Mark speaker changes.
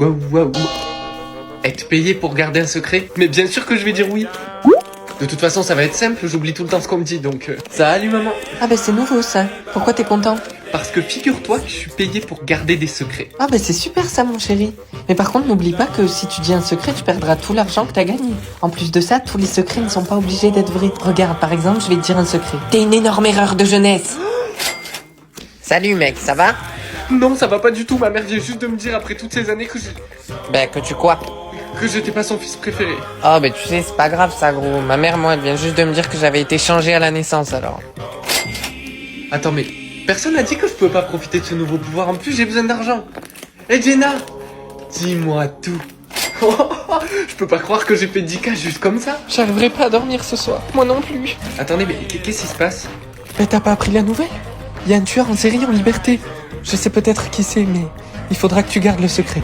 Speaker 1: Waouh, waouh. Être payé pour garder un secret? Mais bien sûr que je vais dire oui. De toute façon, ça va être simple, j'oublie tout le temps ce qu'on me dit, donc... Salut maman.
Speaker 2: Ah bah c'est nouveau ça. Pourquoi t'es content?
Speaker 1: Parce que figure-toi que je suis payé pour garder des secrets.
Speaker 2: Ah bah c'est super ça mon chéri. Mais par contre n'oublie pas que si tu dis un secret, tu perdras tout l'argent que t'as gagné. En plus de ça, tous les secrets ne sont pas obligés d'être vrais. Regarde, par exemple, je vais te dire un secret. T'es une énorme erreur de jeunesse. Salut mec, ça va?
Speaker 1: Non, ça va pas du tout, ma mère vient juste de me dire après toutes ces années que
Speaker 2: Que tu quoi?
Speaker 1: que j'étais pas son fils préféré.
Speaker 2: Oh bah tu sais, c'est pas grave ça gros. Ma mère, moi, elle vient juste de me dire que j'avais été changé à la naissance alors.
Speaker 1: Attends, mais personne n'a dit que je pouvais pas profiter de ce nouveau pouvoir, en plus j'ai besoin d'argent. Hé Jenna, dis-moi tout. Je peux pas croire que j'ai fait 10K juste comme ça.
Speaker 2: J'arriverai pas à dormir ce soir. Moi non plus.
Speaker 1: Attendez, mais qu'est-ce qui se passe?
Speaker 2: Mais t'as pas appris la nouvelle? Il y a un tueur en série en liberté. Je sais peut-être qui c'est, mais il faudra que tu gardes le secret.